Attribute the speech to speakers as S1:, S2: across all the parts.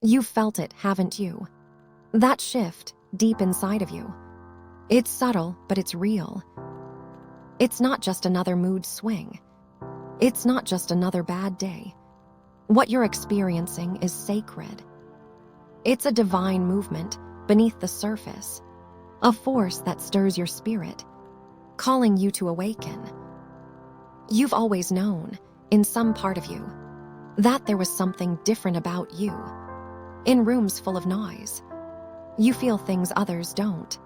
S1: You've felt it, haven't you? That shift deep inside of you. It's subtle, but it's real. It's not just another mood swing. It's not just another bad day. What you're experiencing is sacred. It's a divine movement beneath the surface, a force that stirs your spirit, calling you to awaken. You've always known, in some part of you, that there was something different about you. In rooms full of noise, you feel things others don't.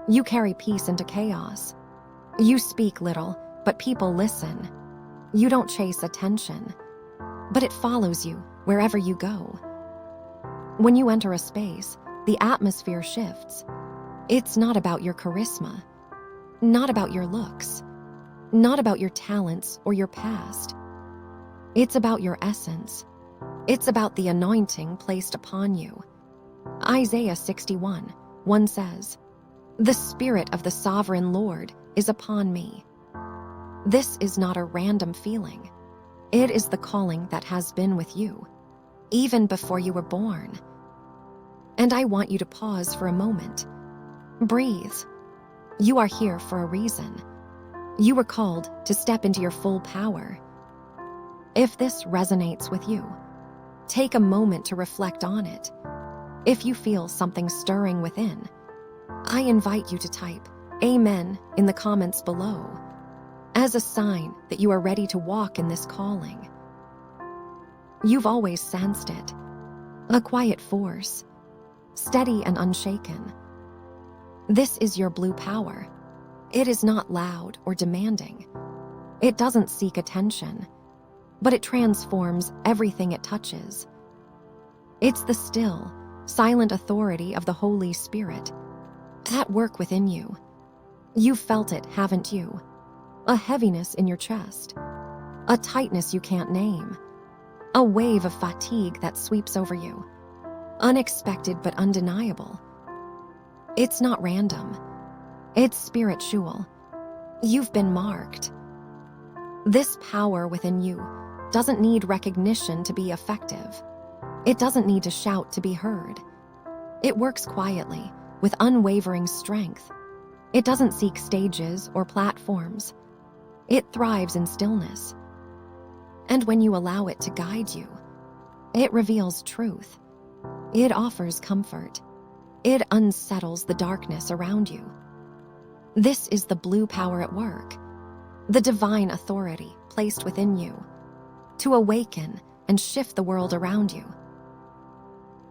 S1: You carry peace into chaos. You speak little, but people listen. You don't chase attention, but it follows you wherever you go. When you enter a space, the atmosphere shifts. It's not about your charisma, not about your looks, not about your talents or your past. It's about your essence. It's about the anointing placed upon you. Isaiah 61:1 says, "The Spirit of the Sovereign Lord is upon me." This is not a random feeling. It is the calling that has been with you, even before you were born. And I want you to pause for a moment. Breathe. You are here for a reason. You were called to step into your full power. If this resonates with you, take a moment to reflect on it. If you feel something stirring within, I invite you to type "Amen" in the comments below, as a sign that you are ready to walk in this calling. You've always sensed it, a quiet force, steady and unshaken. This is your blue power. It is not loud or demanding. It doesn't seek attention, but it transforms everything it touches. It's the still, silent authority of the Holy Spirit at work within you. You've felt it, haven't you? A heaviness in your chest, a tightness you can't name, a wave of fatigue that sweeps over you, unexpected but undeniable. It's not random. It's spiritual. You've been marked. This power within you doesn't need recognition to be effective. It doesn't need to shout to be heard. It works quietly, with unwavering strength. It doesn't seek stages or platforms. It thrives in stillness. And when you allow it to guide you, it reveals truth. It offers comfort. It unsettles the darkness around you. This is the blue power at work, the divine authority placed within you to awaken and shift the world around you.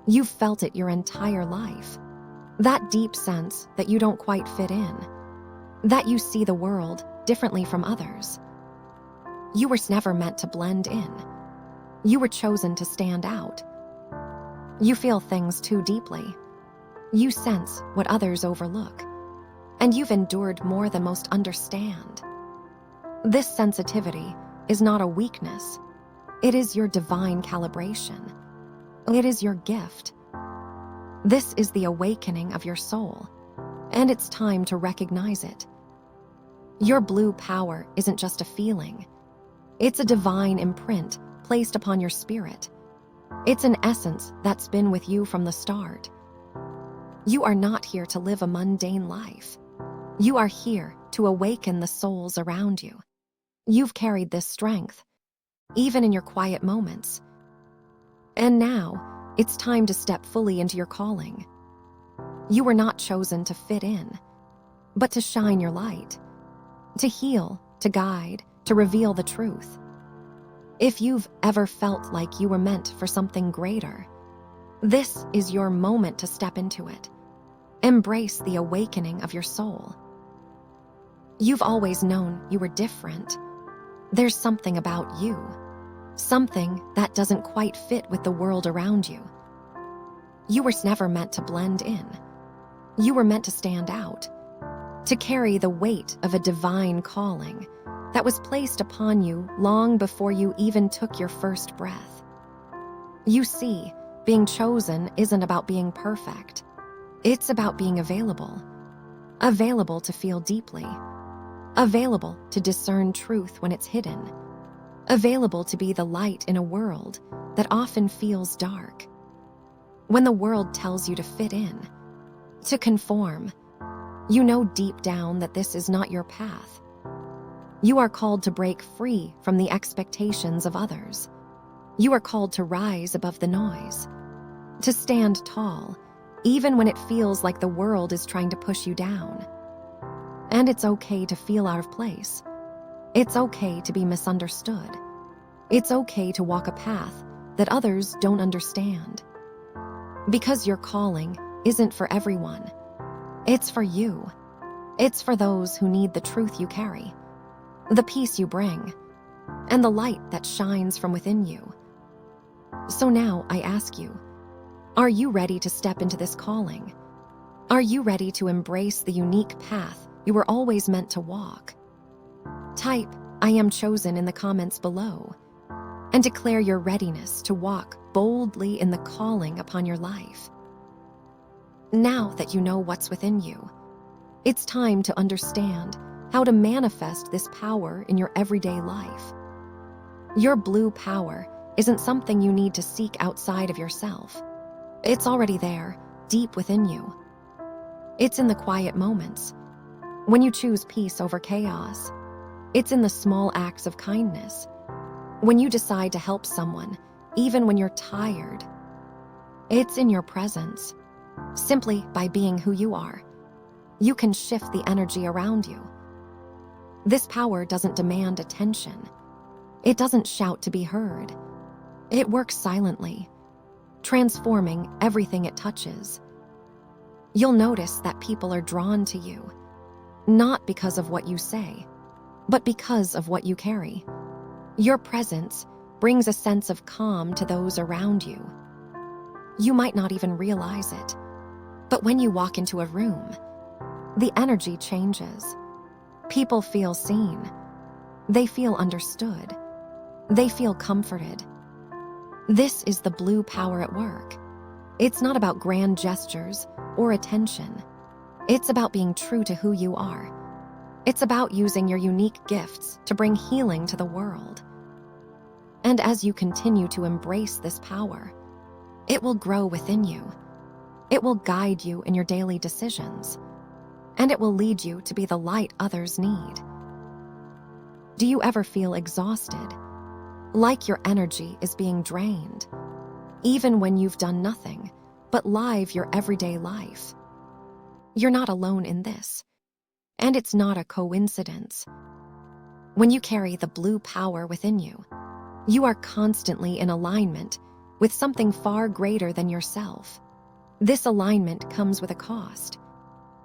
S1: You've felt it your entire life, that deep sense that you don't quite fit in, that you see the world differently from others. You were never meant to blend in. You were chosen to stand out. You feel things too deeply. You sense what others overlook, and you've endured more than most understand. This sensitivity is not a weakness. It is your divine calibration. It is your gift. This is the awakening of your soul, and it's time to recognize it. Your blue power isn't just a feeling. It's a divine imprint placed upon your spirit. It's an essence that's been with you from the start. You are not here to live a mundane life. You are here to awaken the souls around you. You've carried this strength, even in your quiet moments. And now, it's time to step fully into your calling. You were not chosen to fit in, but to shine your light, to heal, to guide, to reveal the truth. If you've ever felt like you were meant for something greater, this is your moment to step into it. Embrace the awakening of your soul. You've always known you were different. There's something about you, something that doesn't quite fit with the world around you. You were never meant to blend in. You were meant to stand out, to carry the weight of a divine calling that was placed upon you long before you even took your first breath. You see, being chosen isn't about being perfect. It's about being available. Available to feel deeply. Available to discern truth when it's hidden. Available to be the light in a world that often feels dark. When the world tells you to fit in, to conform, you know deep down that this is not your path. You are called to break free from the expectations of others. You are called to rise above the noise, to stand tall, even when it feels like the world is trying to push you down. And it's okay to feel out of place. It's okay to be misunderstood. It's okay to walk a path that others don't understand. Because your calling isn't for everyone. It's for you. It's for those who need the truth you carry, the peace you bring, and the light that shines from within you. So now I ask you, are you ready to step into this calling? Are you ready to embrace the unique path you were always meant to walk? Type "I am chosen" in the comments below and declare your readiness to walk boldly in the calling upon your life. Now that you know what's within you, it's time to understand how to manifest this power in your everyday life. Your blue power isn't something you need to seek outside of yourself. It's already there, deep within you. It's in the quiet moments, when you choose peace over chaos. It's in the small acts of kindness, when you decide to help someone, even when you're tired. It's in your presence. Simply by being who you are, you can shift the energy around you. This power doesn't demand attention. It doesn't shout to be heard. It works silently, transforming everything it touches. You'll notice that people are drawn to you, not because of what you say, but because of what you carry. Your presence brings a sense of calm to those around you. You might not even realize it, but when you walk into a room, the energy changes. People feel seen. They feel understood. They feel comforted. This is the blue power at work. It's not about grand gestures or attention. It's about being true to who you are. It's about using your unique gifts to bring healing to the world. And as you continue to embrace this power, it will grow within you. It will guide you in your daily decisions, and it will lead you to be the light others need. Do you ever feel exhausted, like your energy is being drained, even when you've done nothing but live your everyday life? You're not alone in this, and it's not a coincidence. When you carry the blue power within you, you are constantly in alignment with something far greater than yourself. This alignment comes with a cost.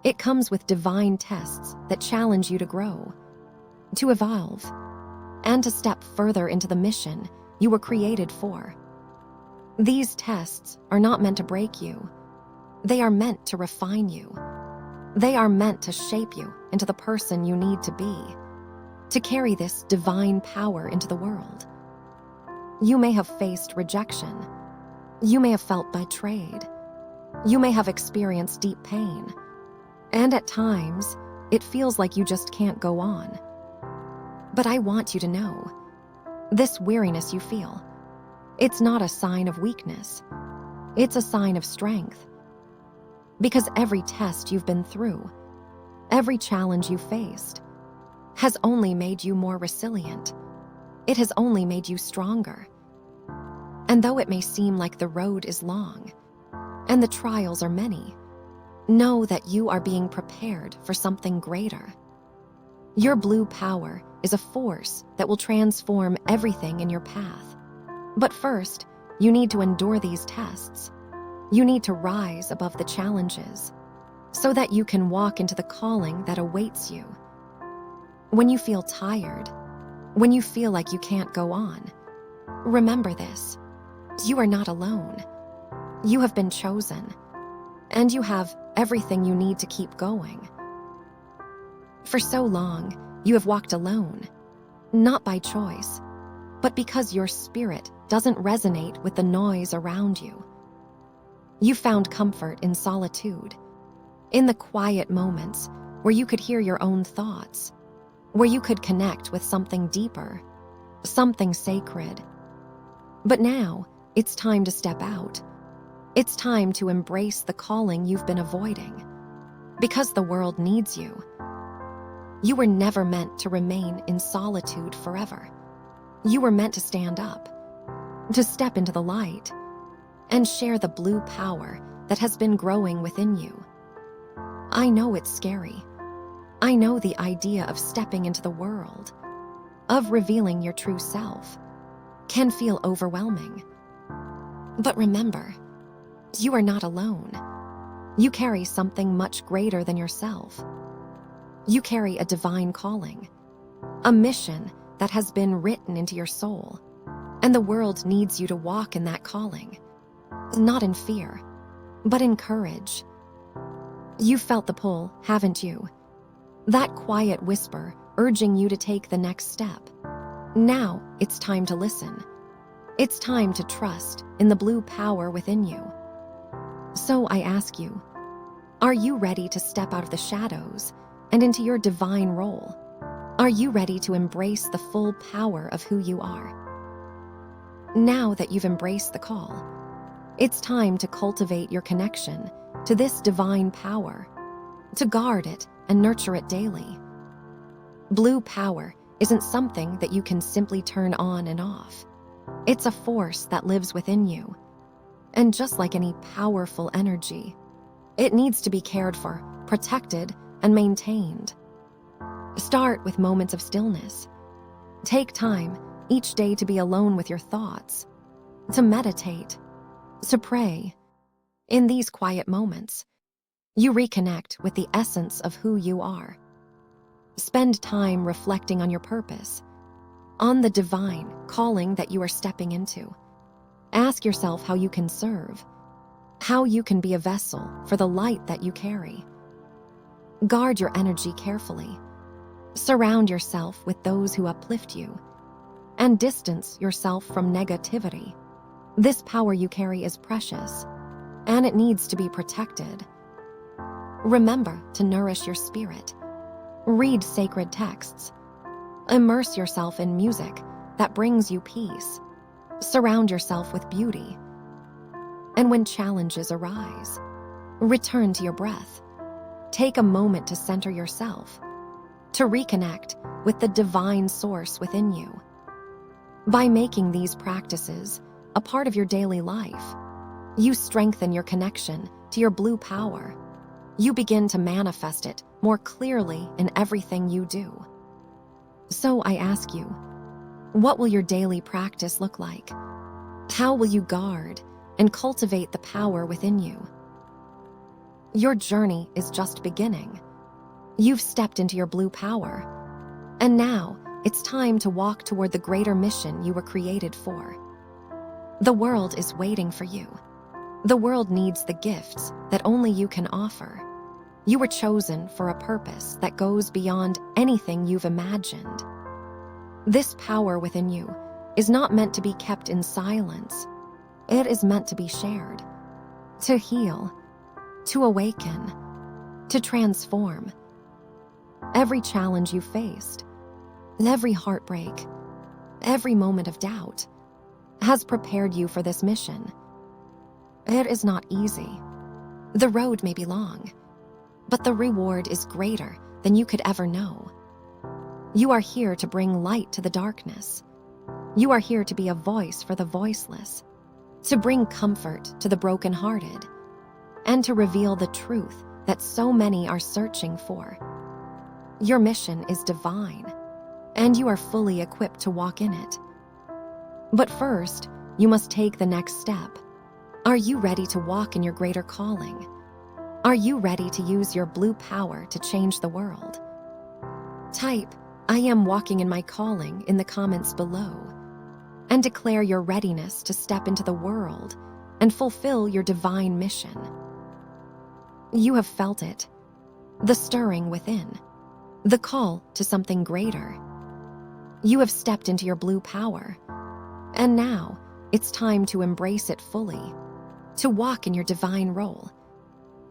S1: It comes with divine tests that challenge you to grow, to evolve, and to step further into the mission you were created for. These tests are not meant to break you. They are meant to refine you. They are meant to shape you into the person you need to be, to carry this divine power into the world. You may have faced rejection. You may have felt betrayed. You may have experienced deep pain. And at times, it feels like you just can't go on. But I want you to know, this weariness you feel, it's not a sign of weakness. It's a sign of strength. Because every test you've been through, every challenge you faced, has only made you more resilient. It has only made you stronger. And though it may seem like the road is long and the trials are many, know that you are being prepared for something greater. Your blue power is a force that will transform everything in your path. But first, you need to endure these tests. You need to rise above the challenges so that you can walk into the calling that awaits you. When you feel tired, when you feel like you can't go on, remember this: you are not alone. You have been chosen, and you have everything you need to keep going. For so long, you have walked alone, not by choice, but because your spirit doesn't resonate with the noise around you. You found comfort in solitude, in the quiet moments where you could hear your own thoughts, where you could connect with something deeper, something sacred. But now, it's time to step out. It's time to embrace the calling you've been avoiding. Because the world needs you. You were never meant to remain in solitude forever. You were meant to stand up, to step into the light, and share the blue power that has been growing within you. I know it's scary. I know the idea of stepping into the world, of revealing your true self, can feel overwhelming. But remember, you are not alone. You carry something much greater than yourself. You carry a divine calling, a mission that has been written into your soul, and the world needs you to walk in that calling, not in fear, but in courage. You've felt the pull, haven't you? That quiet whisper urging you to take the next step. Now it's time to listen. It's time to trust in the blue power within you. So I ask you, are you ready to step out of the shadows and into your divine role? Are you ready to embrace the full power of who you are? Now that you've embraced the call, it's time to cultivate your connection to this divine power, to guard it and nurture it daily. Blue power isn't something that you can simply turn on and off. It's a force that lives within you. And just like any powerful energy, it needs to be cared for, protected, and maintained. Start with moments of stillness. Take time each day to be alone with your thoughts, to meditate, to pray. In these quiet moments, you reconnect with the essence of who you are. Spend time reflecting on your purpose, on the divine calling that you are stepping into. Ask yourself how you can serve, how you can be a vessel for the light that you carry. Guard your energy carefully. Surround yourself with those who uplift you, and distance yourself from negativity. This power you carry is precious, and it needs to be protected. Remember to nourish your spirit. Read sacred texts. Immerse yourself in music that brings you peace. Surround yourself with beauty. And when challenges arise, return to your breath. Take a moment to center yourself, to reconnect with the divine source within you. By making these practices a part of your daily life, you strengthen your connection to your blue power. You begin to manifest it more clearly in everything you do. So I ask you, what will your daily practice look like? How will you guard and cultivate the power within you? Your journey is just beginning. You've stepped into your blue power, and now it's time to walk toward the greater mission you were created for. The world is waiting for you. The world needs the gifts that only you can offer. You were chosen for a purpose that goes beyond anything you've imagined. This power within you is not meant to be kept in silence. It is meant to be shared, to heal, to awaken, to transform. Every challenge you faced, every heartbreak, every moment of doubt has prepared you for this mission. It is not easy. The road may be long, but the reward is greater than you could ever know. You are here to bring light to the darkness. You are here to be a voice for the voiceless, to bring comfort to the brokenhearted, and to reveal the truth that so many are searching for. Your mission is divine, and you are fully equipped to walk in it. But first, you must take the next step. Are you ready to walk in your greater calling? Are you ready to use your blue power to change the world? Type, "I am walking in my calling" in the comments below, and declare your readiness to step into the world and fulfill your divine mission. You have felt it, the stirring within, the call to something greater. You have stepped into your blue power, and now it's time to embrace it fully, to walk in your divine role,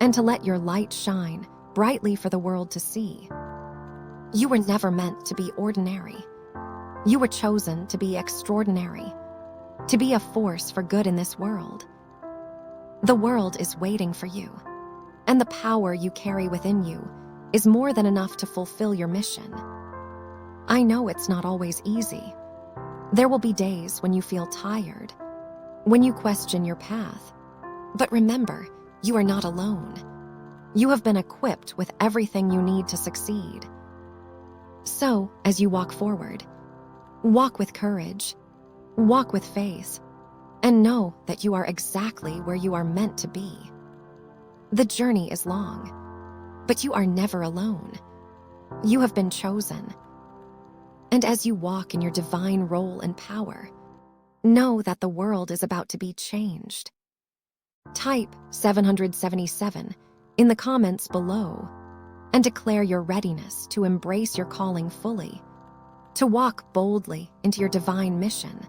S1: and to let your light shine brightly for the world to see. You were never meant to be ordinary. You were chosen to be extraordinary, to be a force for good in this world. The world is waiting for you, and the power you carry within you is more than enough to fulfill your mission. I know it's not always easy. There will be days when you feel tired, when you question your path. But remember, you are not alone. You have been equipped with everything you need to succeed. So, as you walk forward, walk with courage, walk with faith, and know that you are exactly where you are meant to be. The journey is long, but you are never alone. You have been chosen. And as you walk in your divine role and power, know that the world is about to be changed. Type 777 in the comments below and declare your readiness to embrace your calling fully, to walk boldly into your divine mission.